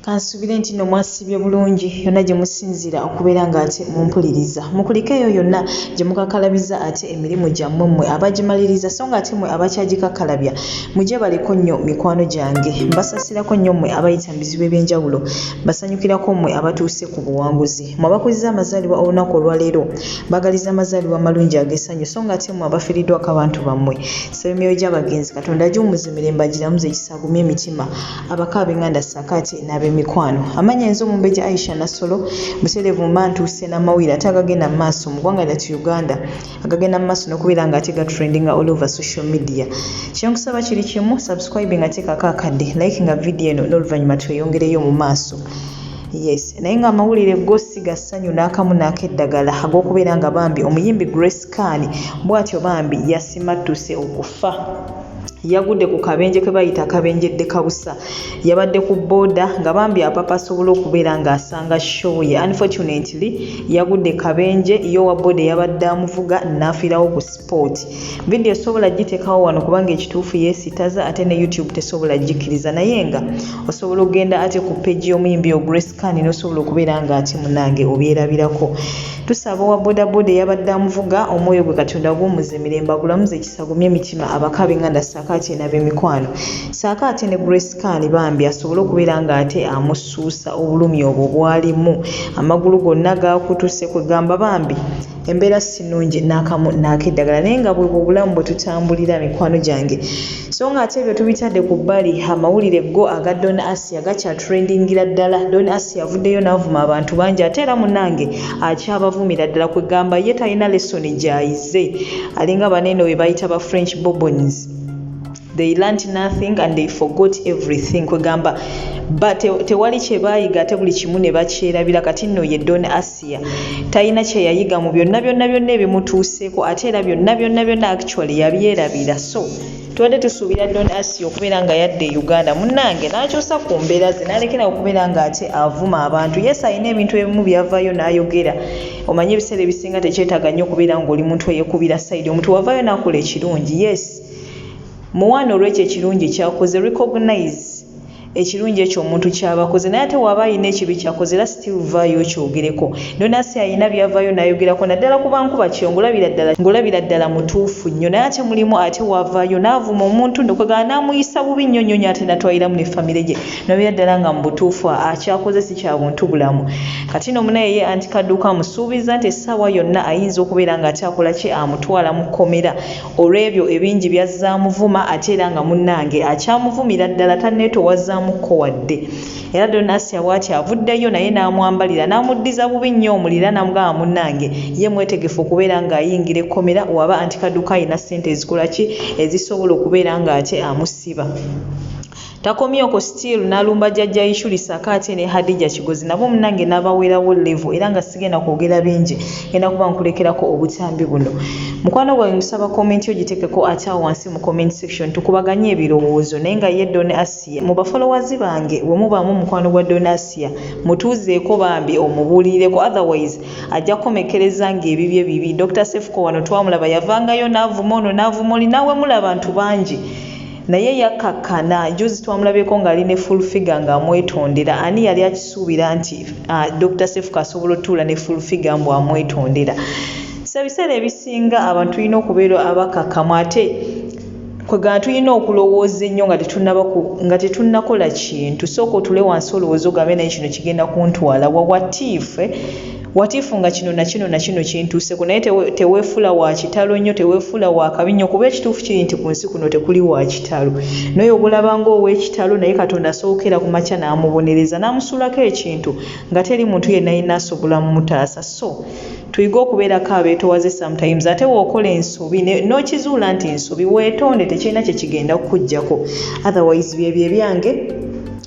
Kansubire nti no mwasibye bulungi yonna gye musinzira okubeera ng'ate mumpuliriza mukulika eyo yonna gye mukakalabiza ate emirimu gyammwe mmwe abagimaliriza so ng'ate mmwe abakyagikakalabya mujye baleko nnyo mikwano gyange mbasasirako nnyo mmwe abayita mu bizibu eby'enjawulo basanyukirako mmwe abatuuse ku buwanguzi mmwe abakuliza amazaalibwa olunaku olwaleero bagaliza amazaalibwa amalungi ag'essanyu so ng'ate mmwe abafiiriddwako abantu bammwe saba emyoyo gy'abagenzi katonda agiwummuza emirembe agiramuza ekisaagumya emitima abaka ab'enganda ssaakaate mikwano amanya enzo mumbeja Aisha Nasolo muselevu mantuuse n'amawira ate agagenda mu maaso mu ggwanga lyattu Uganda agagenda mu maaso n'okubeera ng'ate ga trendinga all over social media kyenkusaba kiri kimu subscribing ate kakakadde like nga video eno n'oluvannyuma tweyongereyo mu maaso yes naye nga amawulire go siga ssanyu n'akamu n'akeddagala ag'okubeera nga bambi omuyimbi Grace Khan bw'atyo bambi yasimattuse okufa yagudde ku kabenje ke bayita akabenjedde kabusa yabadde ku boda nga bambi apapa asobola okubeera ng'asanga show ye unfortunately yagudde kabenje yo wa boda yabadde amuvuga n'afiirawo ku sport video sobola giteekawo wano kubanga ekituufu yeesitaza ate ne YouTube tesobola gikkiriza naye nga osobola okugenda ate ku page y'omuyimbi yo Grace Khan n'osobola okubeera ng'ate munange obyerabirako tusaba wa boda boda yabadde amuvuga omwoyo gwe Katonda gw'omuze emirembe agulamuze ekisagumya emitima abaka b'enganda saakaate n'ab'emikwano saakaate ne Grace Khan bambi asobole okubeera ng'ate amusuusa obulumi obwo bwalimu amagulu gonna gaakutuse kwegamba bambi embeera sinungi n'akamu n'akeddagala naye nga bwe bulamu bwe tutambulira mikwano gyange so ng'ate ebyo tubitadde ku bbali amawulire go aga Don Asiya gakyatrendingira ddala Don Asiya avuddeyo n'avuma abantu bangi ate era munnange akyabavumira ddala kwegamba ye talina lesoni gy'ayize alinga banene we bayita ba French Bourbons they learned nothing and they forgot everything kwegamba but tewali kye baayiga ate buli kimu ne bakyerabira kati nno ye Don Asiya talina kye yayiga mu byonna ebimutuuseeko ate era byonna actually yabyerabira so twadde tusuubira Don Asiya okubeera nga yadde e Uganda munnange n'akyusa ku mbeera ze n'alekera okubeera ng'ate avuma abantu yes alina ebintu ebimu byavaayo n'ayogera omanye ebiseera ebisinga tekyetaaga nnyo okubeera ng'oli muntu eyekubira sayidi omuntu wavaayo n'akola ekirungi yes muwano olw'ekyo ekirungi kyakoze recognize ekirungi ekyo omuntu kyabakoze naye ate waba alina ekibi kyakoze era still vaayo kyogereko Don Asiya alina byavaayo n'ayogerako naddala kuba nkuba kyo ng'olabira ddala mutuufu nnyo naye ate mulimu ate wavaayo n'avuma omuntu nokwegala n'amuyisa bubi nnyo ate natwaliramu ne famire gye nobera ddala nga mu butuufu akyakoze si kya buntu bulamu kati no munaye ye anti Kaduuka amusuubiza nti essaawa yonna ayinza okubeera ng'ate akola ki amutwala mukkomera olw'ebyo ebingi byazzamuvuma ate era nga munnange akyamuvumira ddala tanneetowaza mukko wadde era Don Asiya bw'ati avuddeyo naye n'amwambalira n'amuddiza bubi nnyo omulira n'amugamba munnange ye mwetegefu okubeera ng'ayingira ekkomera waba anti Kaduuka alina ssente ezikola ki ezisobola okubeera ng'ate amusiba takomye okwo still n'alumba jjajja Ishuli Saakaate ne Hadija Kigozi nabo munnange n'abaweerawo level era nga sigenda kwogera bingi genda kuba nkulekerako obutambi buno mukwano gwange ngusaba comment yo giteekeko ate wansi mu comment section tukubaganye ebirowoozo naye nga ye Don Asiya mu bafollowers bange we mubaamu mukwano gwa Don Asiya mutuuzeeko bambi omubuulireko otherwise ajja kukomekereza ng'ebibye bibi Dr. Sefuko wano twamulaba yavangayo n'avuma ono n'avuma oli naawe mulaba abantu bangi naye yakkakkana juzi twamulabyeko ng'ali ne full figure ng'amwetondera ani yali akisuubira nti Dr. Sefuko asobola otuula ne full figure mbw amwetondera so ebiseera ebisinga abantu tulina okubeera abakakkamu ate kwegana tulina okulowooza ennyo nga tetunnakola kintu sooka otule wansi olowooza ogambe naye kino kigenda kuntwala watiifu nga kino na kino kintuuseko naye teweefula wa kitalo nnyo teweefula wa kabi nnyo kuba ekituufu kiri nti ku nsi kuno tekuli wa kitalo naye obulaba ng'ow'ekitalo naye Katonda asookera ku makya n'amubonereza n'amusuulako ekintu nga teri muntu yenna yenna asobola mumutaasa so tuyige okubeerako abeetowaze sometimes ate wookola ensobi n'okizuula nti ensobi weetonde tekirina kye kigenda kukuggyako otherwise byebyo ebyange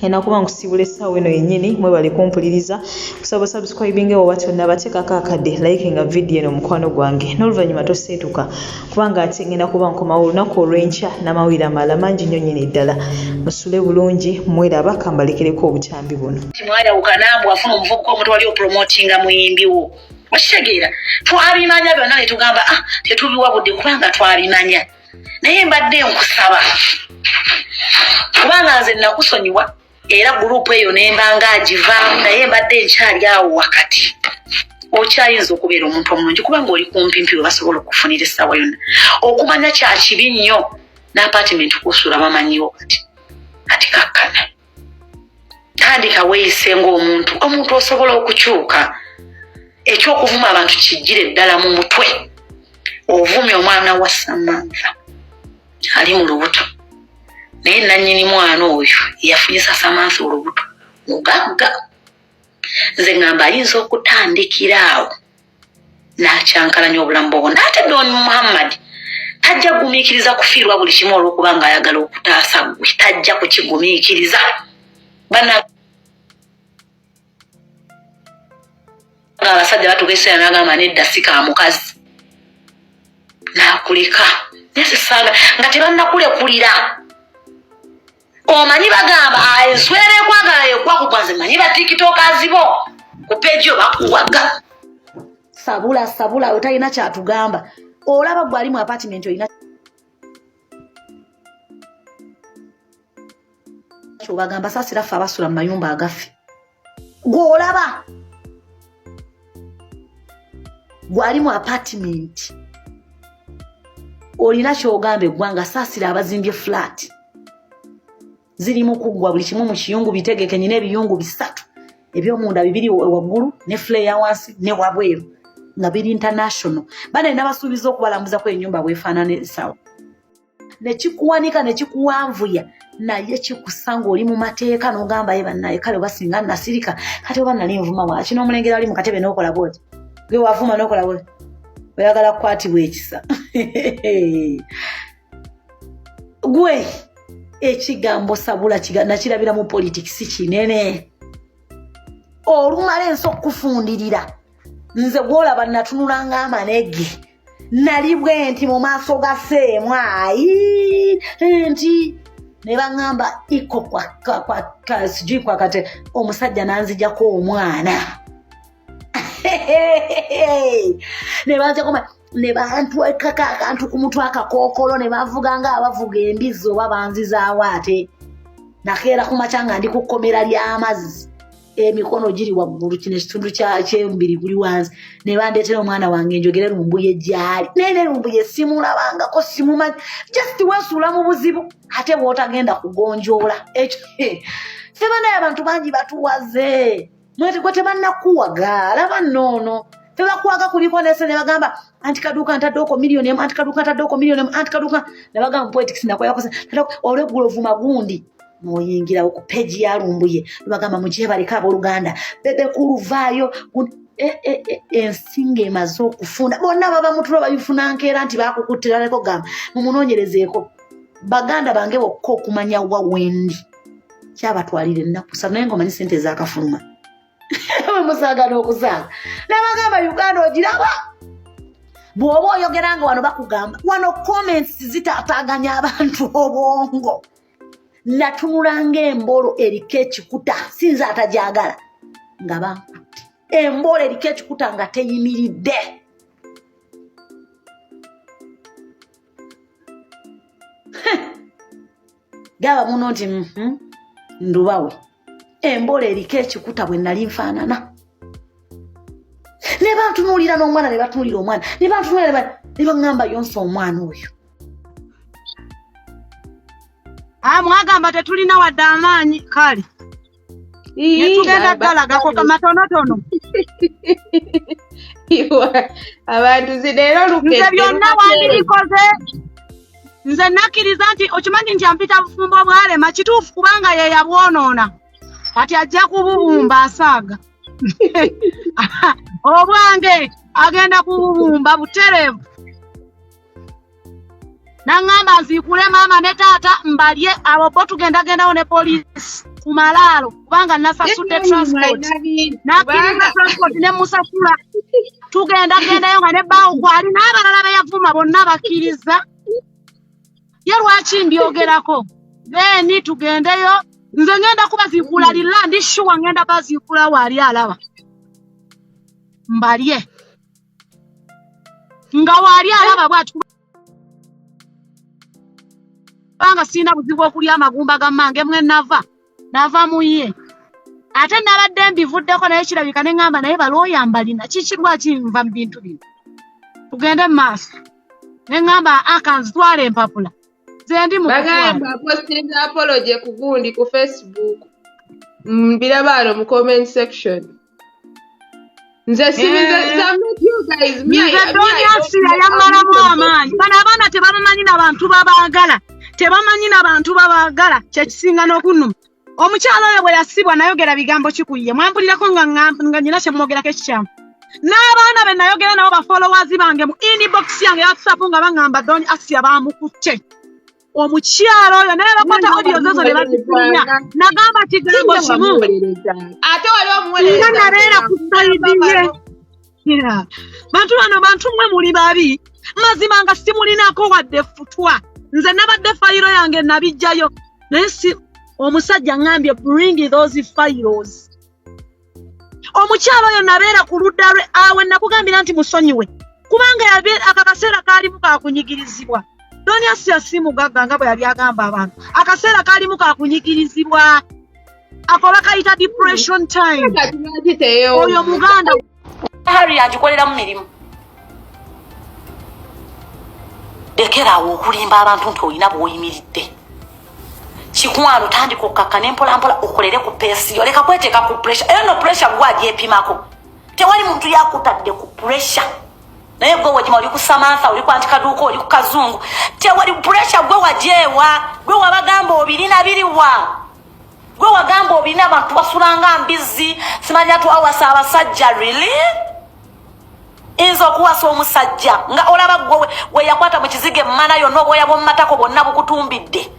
enakuba nkusibula essaawa eno yennyini mwebale kumpuliriza kusaba subscribing ewo batonna bateekako akadde like nga video eno mukwano gwange n'oluvannyuma toseetuka kubanga ate ngenda kuba nkomawo olunaku olw'enkya n'amawulire amalala mangi nnyo nnyini ddala musule bulungi mweraba kambalekereko obutambi buno mwayawukanambu afuna omuvubuka omuntu wali opromotinga muyimbiwo wakitegeera twabimanya byonna ne tugamba tetubiwabudde kubanga twabimanya naye mbadde nkusaba kubanga nze nakusonyiwa era gurupu eyo nembanga agivaamu naye mbadde nkyali awo wakati okyayinza okubeera omuntu omulungi kubanga oli kumpimpi we basobola okufunira essaawa yonna okumanya kya kibi nnyo n'apatimenti kusuula bamanyiwo kati kakkana tandika weeyise ng'omuntu osobola okukyuka ekyokuvuma abantu kijjire ddala mu mutwe ovumye omwana wa Samantha ali mu lubuto naye nannyini mwana oyo yafunyisa Samantha olubuto mugagga nze ngamba ayinza okutandikira awo n'akyankalanya obulamu bwonna ate Don Muhammad tajja kugumiikiriza kufiirwa buli kimu olw'okuba ng'ayagala okutaasa gwe tajja kukigumiikiriza abasajja batugeesera n'agamba nedda sika mukazi n'akuleka nesisanga nga tebannakulekulira omanyi bagamba enswera ekwagala yegwa kugwanze manyi ba tiktokers bo ku peji bakuwaga sabula otalina kyatugamba olaba gwali mu apartment olina kyobagamba saasira ffe abasula mu mayumba agaffe gwolaba gwali mu apartment olina kyogamba eggwanga saasira abazimbye flat zirimu kuggwa buli kimu mu kiyungu bitegeke nyina ebiyungu 3 ebyomunda 2 waggulu ne flare wansi ne wabweru nga biri international bana nabasuubiza okubalambuza ko ennyumba bwefaanana esawa nekikuwanika nekikuwanvuya naye kikusanga oli mu mateeka n'ogamba ye bannaye kale basinga nasirika kati oba nali nvuma wa kino omulengera ali mu katebe n'okola bwoti gwe wavuma n'okola bwoti oyagala kukwatibwa ekisa gwe ekigambo sabula nakirabira mu politics kinene olumala ensi okufundirira nze gwolaba natunulanga amanege nali bwe nti mu maaso ga seemwayi nti ne baŋŋamba iko sijui kwa kate omusajja nanzijako omwana ne banzekoma ne bantwekako akantu ku mutwe akakookolo ne bavuga nga abavuga embizi oba banzizaawo ate nakeera ku makya nga ndi ku kkomera ly'amazzi emikono giri waggulu kino ekitundu ky'emubiri guli wansi ne bandeetera omwana wange njogere lumbuye gyali nene lumbuye simulabangako simumanyi just wesuula mu buzibu ate bw'otagenda kugonjoola ekyo ffe banaye abantu bangi batuwaze mwete gwe tebannakuwaga alaba noono tebakuwaga kuliko nese ne bagamba anti Kaduuka ntaddeko miliyoni emu anti Kaduuka ntaddeko miliyoni emu anti Kaduuka ne bagamba politics nakoyakosa olweggulo vuma gundi noyingira ku peji ya lumbuye bagamba mugiye baleka abooluganda bebe kuluvaayo ensinga emaze okufunda bonna baba mutulo babifuna nkeera nti bakukuttira leko gamba mumunoonyerezeeko baganda bange bokka okumanya wa wendi kyabatwalira ennaku ssatu naye ng'omanyi sente ezakafuluma musagana okusaaga nebagamba Uganda ogiraba bw'oba oyogeranga wano bakugamba wano comments zitaataaganya abantu obwongo natunulanga embolo eriko ekikuta sinza atajagala nga bankutte embolo eriko ekikuta nga teyimiridde gaba muno nti ndubawe embolo eriko ekikuta bwe nali nfaanana ne bantunuulira n'omwana ne batunuulira omwana ne bantunuulira ne baŋŋamba yonsa omwana oyo mwagamba tetulina wadde amaanyi kale netugenda galagako kamatonotono abantu zineero nze byonna wandibikoze nze nakkiriza nti okimanyi nti ampita bufumbo bwalema kituufu kubanga ye yabwonoona kati ajja kububumba asaaga obwange agenda kububumba butereevu naŋŋamba nziikule maama ne taata mbalye abo bo tugendagendawo ne poliisi ku malaalo kubanga nasasudde transport nakkiriza transport ne musasula tugendagendayo nga ne bbaawo gwali n'abalala beyavuma bonna bakkiriza ye lwaki mbyogerako then tugendeyo nze ngenda kubaziikula lilla ndi shuwa ngenda baziikula waali alaba mbalye nga waali alaba bwati kubanga sina buzibu okulya amagumba ga mmange mwe nava nava muye ate nabadde mbivuddeko naye kirabika ne ŋŋamba naye balooyambalina kiki lwaki nva mu bintu bino tugende mu maaso ne ŋŋamba akanzitwala empapula ze ndi mu bagamba postinga apology ku gundi ku Facebook mbiraba mu comment section nze Asiya yammalamu amaanyi bano abaana tebamanyi n'abantu babaagala kyekisinga n'okunnuma omukyalo oyo bwe yasibwa nayogera bigambo kikuye mwampulirako nga nyina kyemwogerako ekikyamu n'abaana be nayogera nabo bafollowers bange mu inbox yange ya WhatsApp nga baŋŋamba Doni Asiya bamukutte omukyalo oyo naye bakwata audio zozo ne bazikunya nagamba kigambo kimu ate wali omuweereza nga nabeera ku sayidi ye bantu bano bantu mmwe muli babi mazima nga simulinako wadde ffutwa nze nabadde fayiro yange nabijjayo naye si omusajja ngambye bring those files omukyalo oyo nabeera ku ludda lwe awe nakugambira nti musonyiwe kubanga akaseera kaalimu kakunyigirizibwa Doni Asiya si mugagga nga bwe yali agamba abantu akaseera kaalimu kakunyigirizibwa akola kayita depression time oyo muganda hari agikolera mu mirimu lekerawo okulimba abantu nti olina bw'oyimiridde kikwano tandika okukakkana empolampola okolere ku peesi yo leka kweteeka ku pressure era no pressure gwagyepimako tewali muntu yakutadde ku pressure naye gwe wajima oli ku Samantha oli ku Anti Kaduuka oli ku Kazungu tewali pressure gwe wajeewa gwe wabagamba obirina biriwa gwe wagamba obirina abantu basulanga mbizi simanya tuwawasa abasajja really inzo kuwasa omusajja nga olaba gwe weyakwata mu kizige mmana yonna obwoya bw'omumatako bwonna bukutumbidde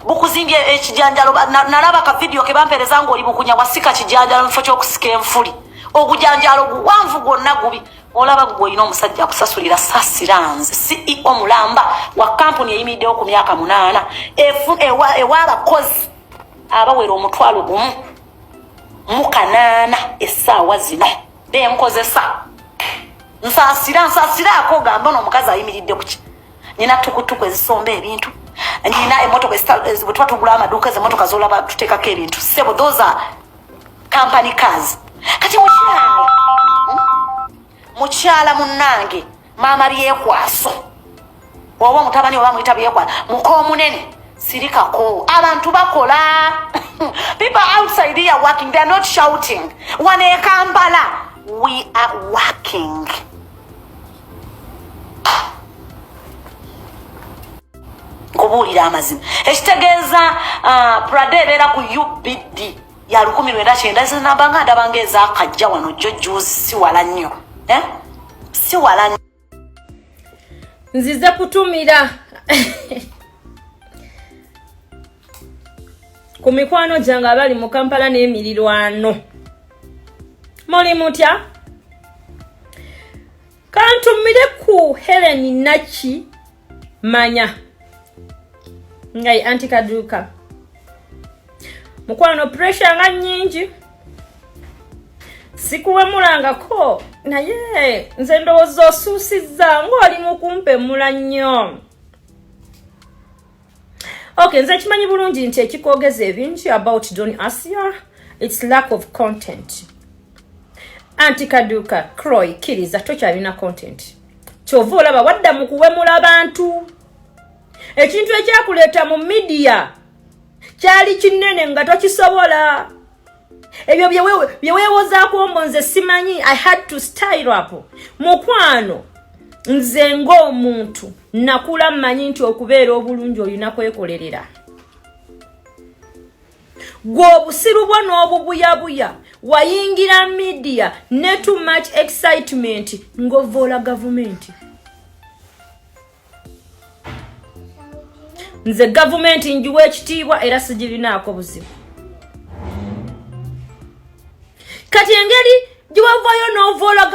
bukuzimbye ekijanjalo nalaba ka video ke bampereza ng'oli bukunya wasika kijanjalo mufo ky'okusika enfuli ogujanjalo guwanvu gwonna gubi olaba gwe olina omusajja akusasulira sasiranze CEO mulamba wa kampuni eyimiddewo ku myaka 8 ewa abakozi abawera omutwalo gumu mu 8 essaawa zino benkozesa nsasira akogamba n'omukazi ayimiridde kuki nina tukutuku ezisomba ebintu nina emotoka bwe tuba tugula amaduuka ez'emmotoka z'olaba tuteekako ebintu sebo those are company cars kati mukyala munnange maama lyekwaso oba omutabani oba muyita byekwaso muko omunene sirikako abantu bakola people outside here working, they are not shouting wane Kampala we are working. Kubuulira amazima ekitegeeza Prade ebeera ku UBD ya 1990 zinabanga ndabanga ezakajja wano jjojuzi si wala nnyo si wala nnyo nzize kutumira ku mikwano gyange abali mu Kampala n'emirirwano muli mutya kantumire ku Helen Nachi manya ngai Anti Kaduuka mukwano pressure nga nyingi sikuwemulangako naye nze ndowooza osuusizza ng'oli mu kumpemula nnyo okay nze kimanyi bulungi nti ekikoogeza ebingi about Doni Asiya it's lack of content. Anti Kaduuka Croy kiriza tokyalina content kyova olaba wadda mu kuwemula abantu ekintu ekyakuleeta mu media kyali kinene nga tokisobola ebyo byeweewozaako mbo nze simanyi I had to style up mukwano nze ng'omuntu nakula mmanyi nti okubeera obulungi olina kwekolerera gwe obusiru bwo n'obubuyabuya wayingira media ne too much excitement ng'ovoola gavumenti nze gavumenti njiwa ekitiibwa era sigirinaako buzibu kati engeri giwavayo n'ovoola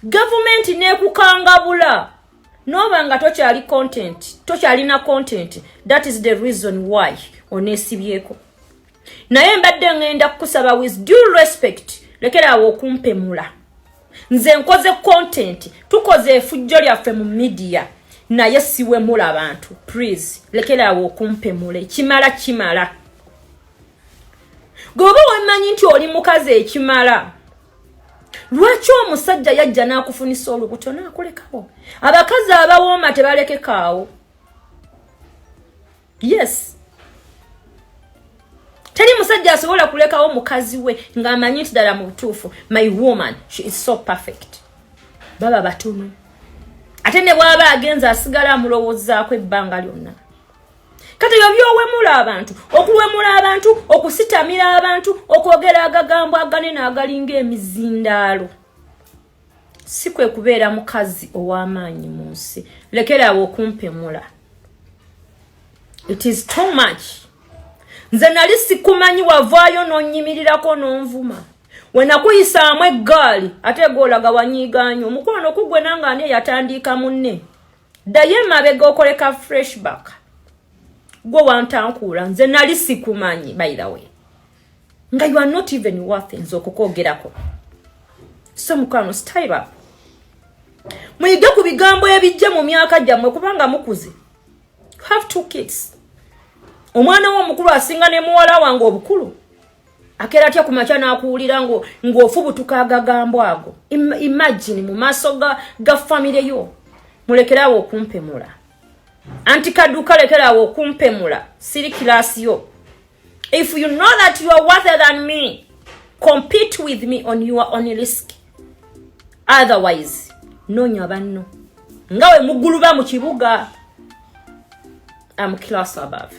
gavumenti neekukangabula n'oba nga tokyalina content that is the reason why oneesibyeko naye mbadde ngenda kukusaba with due respect lekeraawo okumpemula nze nkoze content tukoze efujjo lyaffe mu media naye siwemula abantu please lekeraawo okumpemula kimala Goba wemanyi nti oli mukazi ekimala. Lwaki omusajja yajja n'akufunisa olubuto n'akulekawo? Abakazi abawooma tebalekekaawo. Yes. Teri musajja asobola kulekawo mukazi we ng'amanyi nti ddala mu butuufu, my woman, she is so perfect. Baba batono. Ate ne bw'aba agenza asigala amulowoozaako ebbanga lyonna. Kati ebyo by'owemula abantu, okuwemula abantu, okusitamira abantu, okwogera agagambo aganene agalinga emizindaalo. Si kwe kubeera mukazi ow'amaanyi mu nsi. Lekeraawo okumpemula. It is too much. Nze nali sikumanyi wavaayo n'onnyimirirako n'onvuma. We nakuyisaamu eggaali ate gw'olaga wanyiigaanyo. Omukwano kugwe nange ani yatandiika munne. Ddayo emabega okoleka freshback. Gwe wantankuula nze nali sikumanyi by the way. Nga you are not even worth nze okukwogerako. So mukwano style up. Muyige ku bigambo ebijja mu myaka gyammwe kubanga mukuze. You have 2 kids. Omwana w'omukulu asinga ne muwala wange obukulu. Akera atya kumakya n'akuwulira ng'ofubutuka agagambo ago. Imagine mu maaso ga family yo. Mulekerawo okumpemula. Anti Kaduuka lekerawo okumpemula. Siri kilasi yo. If you know that you are worthier than me, compete with me on your own risk. Otherwise, nonya banno. Ngawe muguluba mu kibuga. I'm class above.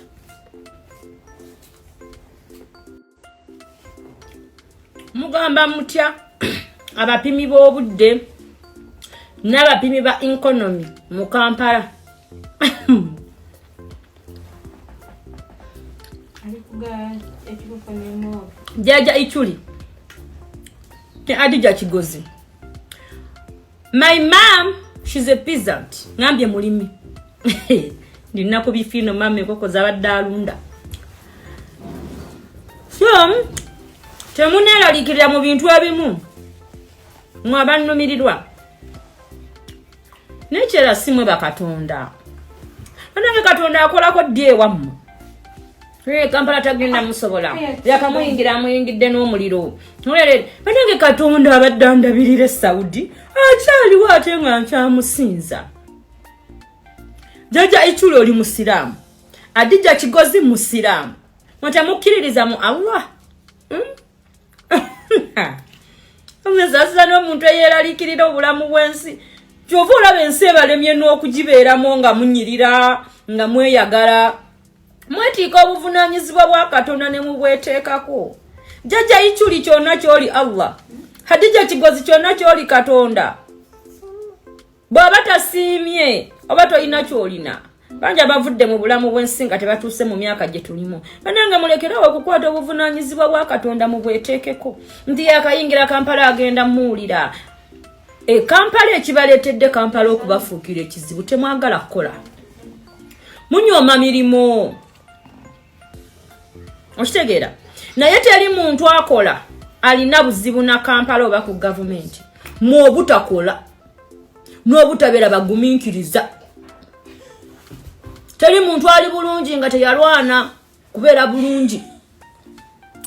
Mugamba mutya abapimi b'obudde n'abapimi ba economy mu Kampala. Jaja Ichuli. Adija Kigozi. My mom, she's a peasant. Ngambye mulimi. Ndinako bifino mame koko zabadde alunda. So, temuneeralikirira mu bintu ebimu. Mwabannumirirwa. Nekyera simwe bakatonda. Anange Katonda akolako ddi ewammwe. Kampala tagenda musobola. Yakamuyingira amuyingidde n'omuliro. Anange Katonda abadde andabirira Saudi. Akyaliwo ate nga nkyamusinza. Jaja Ichuli oli musiraamu. Adija Kigozi musiraamu. Mutamukkiririza mu Allah. Omuzasa n'omuntu eyeralikirira obulamu bw'ensi. Kyova olaba ensi ebalemye n'okugibeeramu nga munyirira, nga mweyagala. Mwetiika obuvunaanyizibwa bwa Katonda ne mubweteekako. Jaja Ichuli kyonna ky'oli Allah. Hadija Kigozi kyonna ky'oli Katonda. Bw'aba tasiimye oba toyina ky'olina. Bangi abavudde mu bulamu bw'ensi nga tebatuuse mu myaka gye tulimu. Banange mulekerawo okukwata obuvunaanyizibwa bwa Katonda mu bweteekeko. Nti yakayingira Kampala agenda muwulira. Kampala ekibaleetedde Kampala okubafuukira ekizibu temwagala kukola. Munyooma mirimu. Okitegeera. Naye teri muntu akola alina buzibu na Kampala oba ku gavumenti. Mu obutakola n'obutabeera bagumiikiriza. Teri muntu ali bulungi nga teyalwana kubeera bulungi.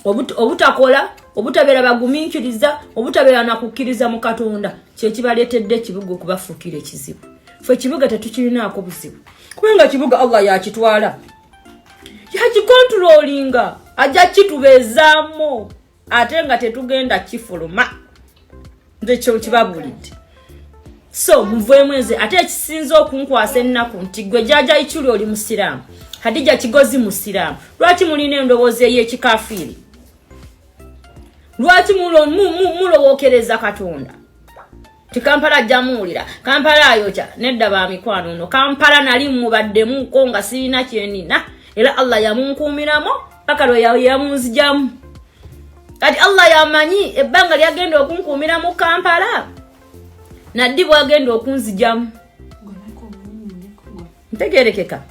Obutakola, obutabeera bagumiikiriza, obutabeera na kukkiriza mu Katonda kye kibaleetedde ekibuga okubafuukira ekizibu. Ffe ekibuga tetukirinaako buzibu. Kubanga kibuga Allah yakitwala. Yakikontrolinga. Ajja kitubeezaamu. Ate nga tetugenda kifuluma. Nze kyo kibabulidde. So, muveemu nze ate ekisinza okunkwasa ennaku nti gwe Jaja Ichuli oli musiraamu. Hadija Kigozi musiraamu. Lwaki mulina endowooza ey'ekikafiiri? Lwaki mulowookereza Katonda? Ti Kampala ajja muwulira. Kampala ayokya. Nedda ba mikwano nno. Kampala nali mubaddemuko nga sirina kyenina. Era Allah yamunkuumiramu paka lwe yamunzijamu. Kati Allah yamanyi ebbanga lyagenda okunkuumira mu Kampala. Naddi bwagenda okunzijamu. Ntegeerekeka.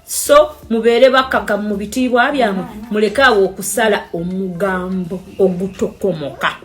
So mubeere bakaka mu bitiibwa byammwe mulekaawo okusala omugambo ogutokomoka.